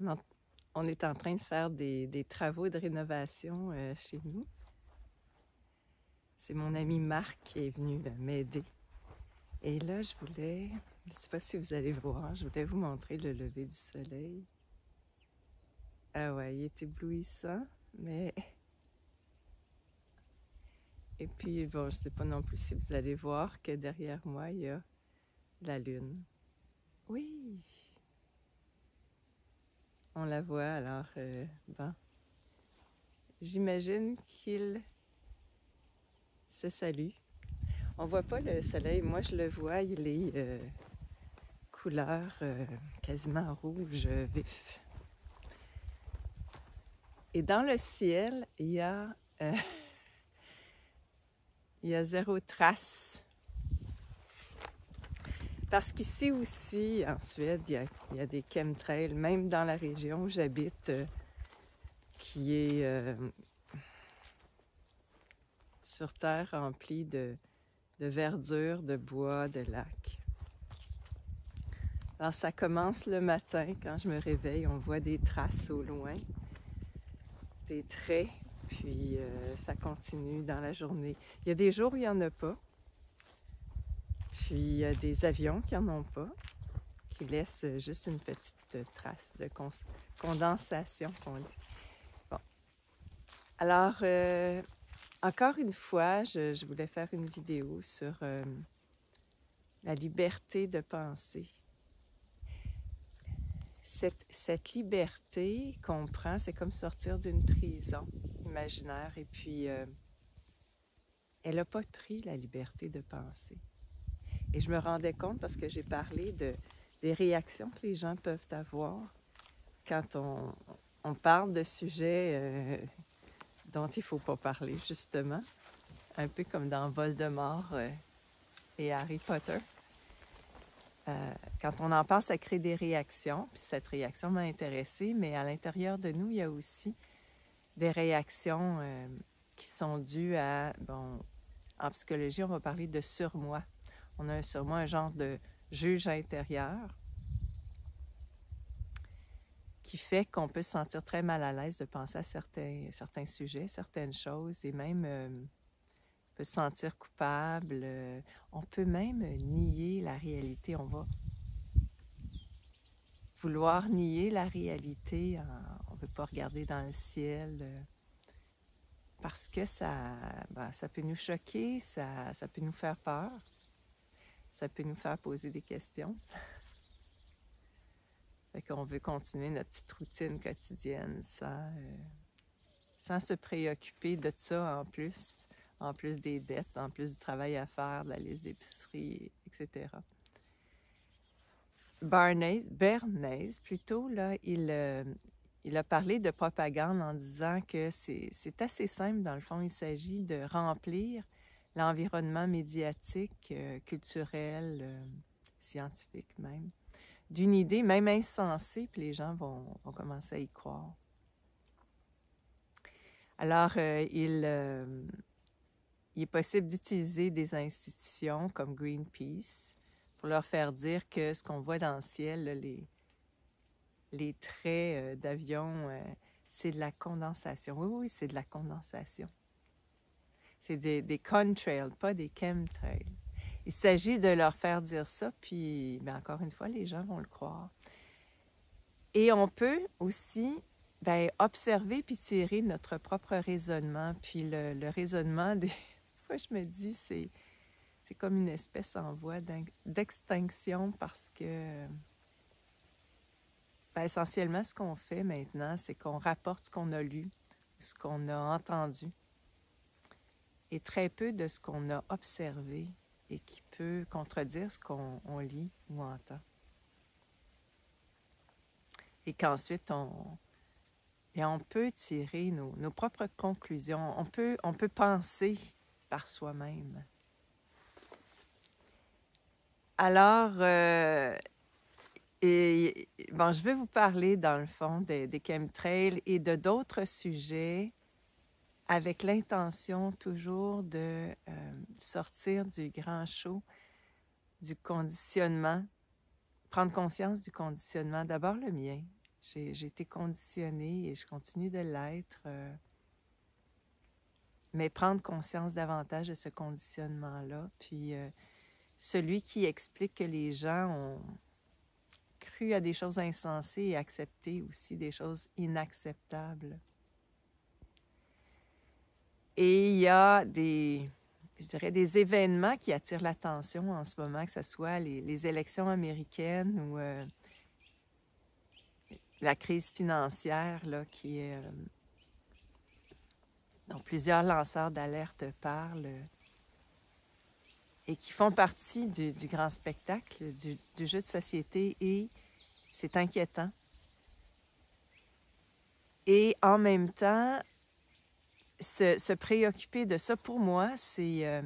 On on est en train de faire des travaux de rénovation chez nous. C'est mon ami Marc qui est venu m'aider. Et là, je ne sais pas si vous allez voir, je voulais vous montrer le lever du soleil. Ah ouais, il est éblouissant, mais... Et puis, bon, je ne sais pas non plus si vous allez voir que derrière moi, il y a la lune. Oui! On la voit, alors, bon. J'imagine qu'il se salue. On voit pas le soleil. Moi, je le vois, il est couleur quasiment rouge vif. Et dans le ciel, euh, il y a zéro trace. Parce qu'ici aussi, en Suède, il y a des chemtrails, même dans la région où j'habite, qui est sur terre remplie de verdure, de bois, de lacs. Alors ça commence le matin, quand je me réveille, on voit des traces au loin, des traits, puis ça continue dans la journée. Il y a des jours où il n'y en a pas, puis il y a des avions qui n'en ont pas, qui laissent juste une petite trace de condensation, qu'on dit. Bon. Alors, encore une fois, je voulais faire une vidéo sur la liberté de penser. Cette liberté qu'on prend, c'est comme sortir d'une prison imaginaire. Et puis, elle n'a pas pris la liberté de penser. Et je me rendais compte parce que j'ai parlé des réactions que les gens peuvent avoir quand on parle de sujets dont il ne faut pas parler, justement. Un peu comme dans Voldemort et Harry Potter. Quand on en parle, ça crée des réactions. Puis cette réaction m'a intéressée, mais à l'intérieur de nous, il y a aussi des réactions qui sont dues à, bon, en psychologie, on va parler de surmoi. On a un surmoi, un genre de juge intérieur qui fait qu'on peut se sentir très mal à l'aise de penser à certains sujets, certaines choses, et même on peut se sentir coupable. On peut même nier la réalité. On va vouloir nier la réalité. On ne veut pas regarder dans le ciel parce que ça peut nous choquer, ça peut nous faire peur, ça peut nous faire poser des questions. Fait qu'on veut continuer notre petite routine quotidienne sans se préoccuper de ça en plus des dettes, en plus du travail à faire, de la liste d'épicerie, etc. Bernays, plutôt, là, il a parlé de propagande en disant que c'est assez simple, dans le fond. Il s'agit de remplir l'environnement médiatique, culturel, scientifique même, d'une idée même insensée, puis les gens vont commencer à y croire. Alors, il est possible d'utiliser des institutions comme Greenpeace pour leur faire dire que ce qu'on voit dans le ciel, là, les traits d'avion, c'est de la condensation. Oui, oui, c'est de la condensation. C'est des contrails, pas des chemtrails. Il s'agit de leur faire dire ça, puis bien, encore une fois, les gens vont le croire. Et on peut aussi observer puis tirer notre propre raisonnement. Puis le raisonnement, des fois, je me dis, c'est comme une espèce en voie d'extinction parce que, essentiellement, ce qu'on fait maintenant, c'est qu'on rapporte ce qu'on a lu ou ce qu'on a entendu et très peu de ce qu'on a observé et qui peut contredire ce qu'on lit ou entend. Et qu'ensuite, on peut tirer nos propres conclusions. On peut penser par soi-même. Alors, je vais vous parler, dans le fond, des chemtrails et de d'autres sujets avec l'intention toujours de sortir du grand show, du conditionnement, prendre conscience du conditionnement, d'abord le mien. J'ai été conditionnée et je continue de l'être. Mais prendre conscience davantage de ce conditionnement-là. Puis celui qui explique que les gens ont cru à des choses insensées et accepté aussi des choses inacceptables. Et il y a je dirais, des événements qui attirent l'attention en ce moment, que ce soit les élections américaines ou la crise financière là, dont plusieurs lanceurs d'alerte parlent et qui font partie du grand spectacle, du jeu de société, et c'est inquiétant. Et en même temps, se préoccuper de ça, pour moi, c'est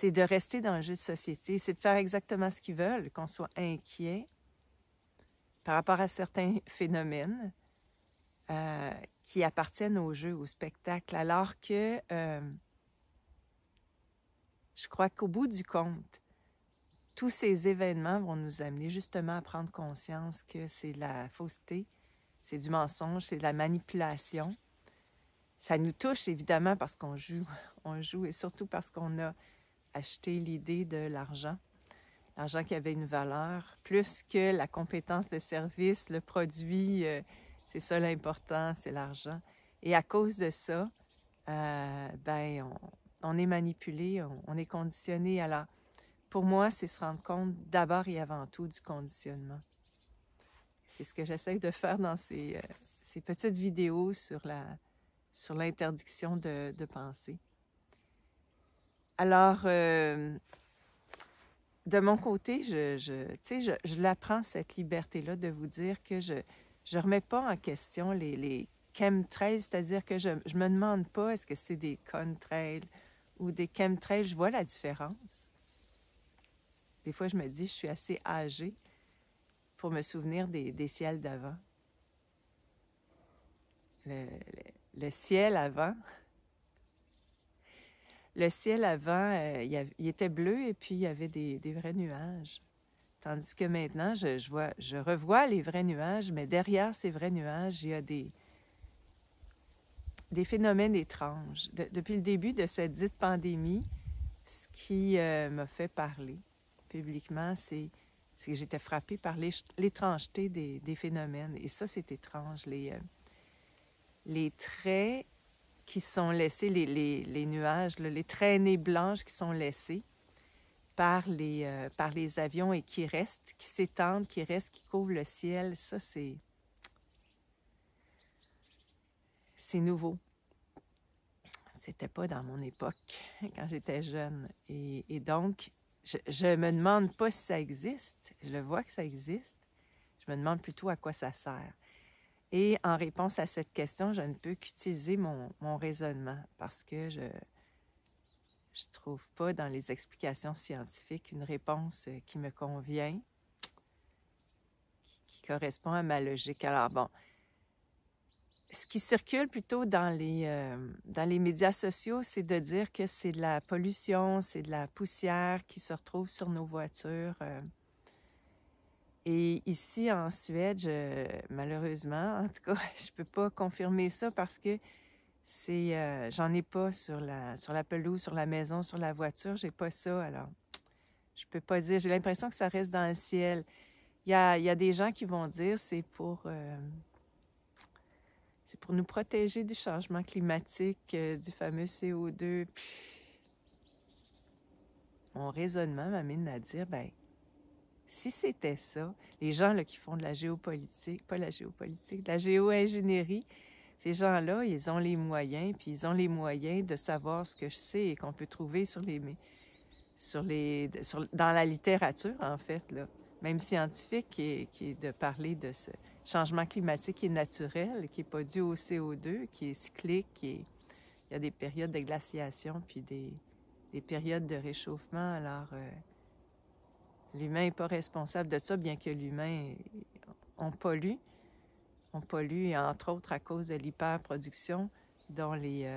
de rester dans le jeu de société, c'est de faire exactement ce qu'ils veulent, qu'on soit inquiet par rapport à certains phénomènes qui appartiennent au jeu, au spectacle, alors que je crois qu'au bout du compte, tous ces événements vont nous amener justement à prendre conscience que c'est de la fausseté, c'est du mensonge, c'est de la manipulation. Ça nous touche évidemment parce qu'on joue et surtout parce qu'on a acheté l'idée de l'argent qui avait une valeur, plus que la compétence de service, le produit, c'est ça l'important, c'est l'argent. Et à cause de ça, on est manipulé, on est conditionné. Alors, pour moi, c'est se rendre compte d'abord et avant tout du conditionnement. C'est ce que j'essaie de faire dans ces petites vidéos sur l'interdiction de penser. Alors, de mon côté, je l'apprends, cette liberté-là, de vous dire que je ne remets pas en question les chemtrails, c'est-à-dire que je ne me demande pas est-ce que c'est des contrails ou des chemtrails. Je vois la différence. Des fois, je me dis, je suis assez âgée pour me souvenir des ciels d'avant. Le ciel avant, il était bleu et puis il y avait des vrais nuages. Tandis que maintenant, je revois les vrais nuages, mais derrière ces vrais nuages, il y a des phénomènes étranges. Depuis le début de cette dite pandémie, ce qui m'a fait parler publiquement, c'est que j'étais frappée par l'étrangeté des phénomènes. Et ça, c'est étrange. Les traits qui sont laissés, les nuages, là, les traînées blanches qui sont laissées par les avions et qui restent, qui s'étendent, qui restent, qui couvrent le ciel, ça, c'est nouveau. C'était pas dans mon époque, quand j'étais jeune. Et donc, je me demande pas si ça existe. Je vois que ça existe. Je me demande plutôt à quoi ça sert. Et en réponse à cette question, je ne peux qu'utiliser mon raisonnement parce que je trouve pas dans les explications scientifiques une réponse qui me convient, qui correspond à ma logique. Alors bon, ce qui circule plutôt dans les médias sociaux, c'est de dire que c'est de la pollution, c'est de la poussière qui se retrouve sur nos voitures. Et ici, en Suède, malheureusement, en tout cas, je peux pas confirmer ça parce que j'en ai pas sur la pelouse, sur la maison, sur la voiture, j'ai pas ça. Alors, je peux pas dire. J'ai l'impression que ça reste dans le ciel. Il y a des gens qui vont dire c'est pour nous protéger du changement climatique, du fameux CO2. Puis, mon raisonnement m'amène à dire, ben, si c'était ça, les gens là, qui font de la géopolitique, pas la géopolitique, de la géo-ingénierie, ces gens-là, ils ont les moyens, puis ils ont les moyens de savoir ce que je sais et qu'on peut trouver dans la littérature, en fait, là, même scientifique, qui est de parler de ce changement climatique qui est naturel, qui n'est pas dû au CO2, qui est cyclique, il y a des périodes de glaciation, puis des périodes de réchauffement. Alors, l'humain n'est pas responsable de ça, bien que l'humain, on pollue, entre autres à cause de l'hyperproduction dont les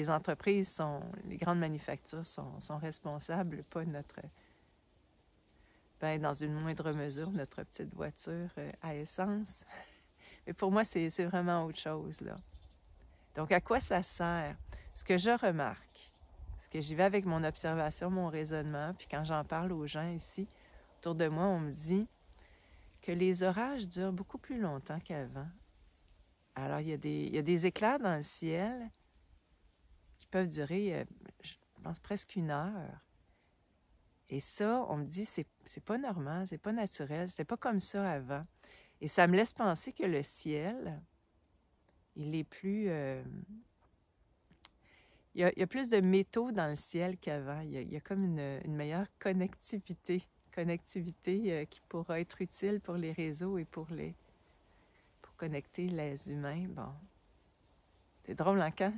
entreprises les grandes manufactures sont responsables, pas ben, dans une moindre mesure, notre petite voiture à essence. Mais pour moi, c'est vraiment autre chose, là. Donc, à quoi ça sert? Ce que je remarque, parce que j'y vais avec mon observation, mon raisonnement, puis quand j'en parle aux gens ici, autour de moi, on me dit que les orages durent beaucoup plus longtemps qu'avant. Alors, il y a des éclairs dans le ciel qui peuvent durer, je pense, presque 1 heure. Et ça, on me dit, c'est pas normal, c'est pas naturel, c'était pas comme ça avant. Et ça me laisse penser que le ciel, il est plus... il y a plus de métaux dans le ciel qu'avant. Il y a comme une meilleure connectivité qui pourra être utile pour les réseaux et pour connecter les humains. Bon, c'est drôle, hein, quand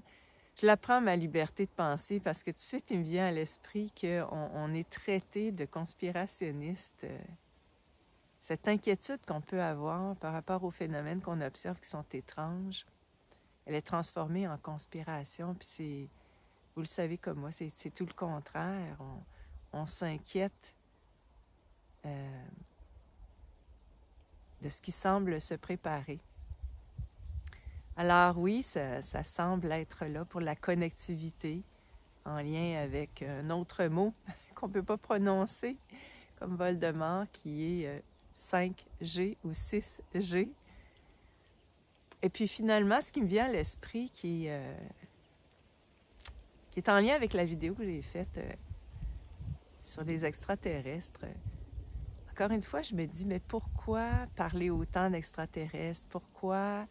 je l'apprends ma liberté de penser, parce que tout de suite, il me vient à l'esprit qu'on est traité de conspirationniste. Cette inquiétude qu'on peut avoir par rapport aux phénomènes qu'on observe qui sont étranges, elle est transformée en conspiration, puis c'est, vous le savez comme moi, c'est tout le contraire. On s'inquiète de ce qui semble se préparer. Alors oui, ça semble être là pour la connectivité, en lien avec un autre mot qu'on ne peut pas prononcer, comme Voldemort, qui est 5G ou 6G. Et puis finalement, ce qui me vient à l'esprit, qui est en lien avec la vidéo que j'ai faite sur les extraterrestres, encore une fois, je me dis, mais pourquoi parler autant d'extraterrestres? Pourquoi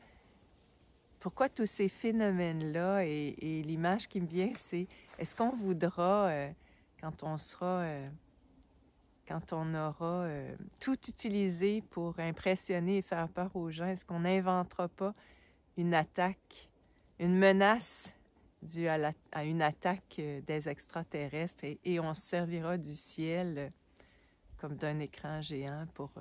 tous ces phénomènes-là? Et l'image qui me vient, c'est, est-ce qu'on voudra, quand on aura tout utilisé pour impressionner et faire peur aux gens, est-ce qu'on n'inventera pas une attaque, une menace due à une attaque des extraterrestres et on se servira du ciel comme d'un écran géant pour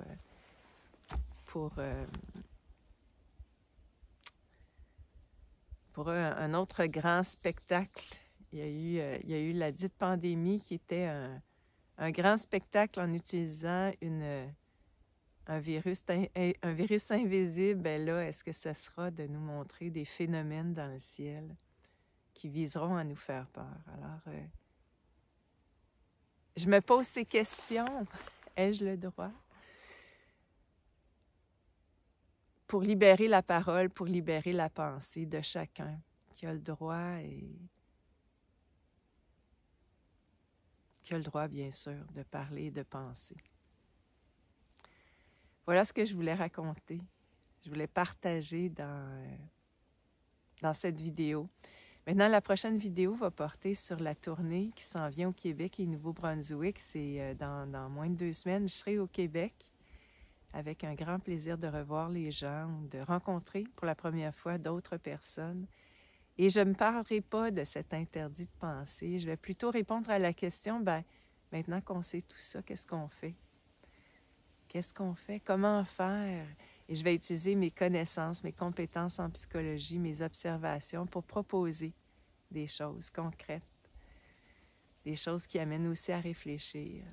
un autre grand spectacle. Il y a eu la dite pandémie qui était un grand spectacle en utilisant un virus invisible. Ben là, est-ce que ce sera de nous montrer des phénomènes dans le ciel qui viseront à nous faire peur? Alors, je me pose ces questions. Ai-je le droit? Pour libérer la parole, pour libérer la pensée de chacun qui a le droit qui a le droit, bien sûr, de parler et de penser. Voilà ce que je voulais raconter. Je voulais partager dans cette vidéo. Maintenant, la prochaine vidéo va porter sur la tournée qui s'en vient au Québec et Nouveau-Brunswick. C'est dans moins de 2 semaines. Je serai au Québec avec un grand plaisir de revoir les gens, de rencontrer pour la première fois d'autres personnes. Et je ne me parlerai pas de cet interdit de penser. Je vais plutôt répondre à la question, ben, maintenant qu'on sait tout ça, qu'est-ce qu'on fait? Qu'est-ce qu'on fait? Comment faire? Et je vais utiliser mes connaissances, mes compétences en psychologie, mes observations pour proposer des choses concrètes, des choses qui amènent aussi à réfléchir.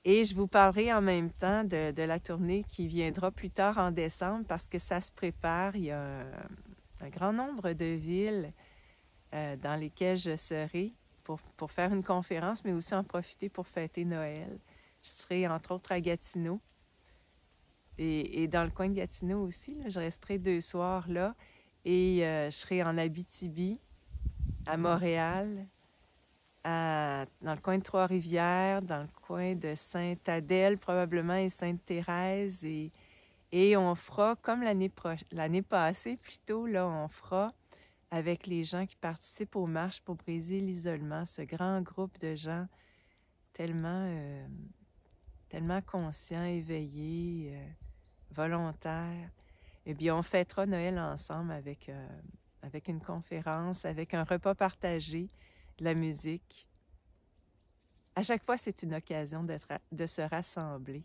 Et je vous parlerai en même temps de la tournée qui viendra plus tard en décembre parce que ça se prépare. Il y a un grand nombre de villes dans lesquelles je serai pour faire une conférence, mais aussi en profiter pour fêter Noël. Je serai entre autres à Gatineau. Et dans le coin de Gatineau aussi, là, je resterai 2 soirs là. Et je serai en Abitibi, à Montréal, dans le coin de Trois-Rivières, dans le coin de Sainte-Adèle probablement et Sainte-Thérèse. Et on fera, comme l'année passée plutôt, là, on fera avec les gens qui participent aux marches pour briser l'isolement, ce grand groupe de gens tellement conscients, éveillés, volontaires. Eh bien, on fêtera Noël ensemble avec une conférence, avec un repas partagé, de la musique. À chaque fois, c'est une occasion de se rassembler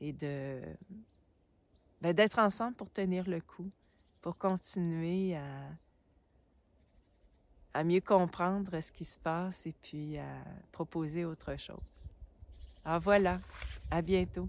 et d'être ensemble pour tenir le coup, pour continuer à mieux comprendre ce qui se passe et puis à proposer autre chose. Alors voilà, à bientôt.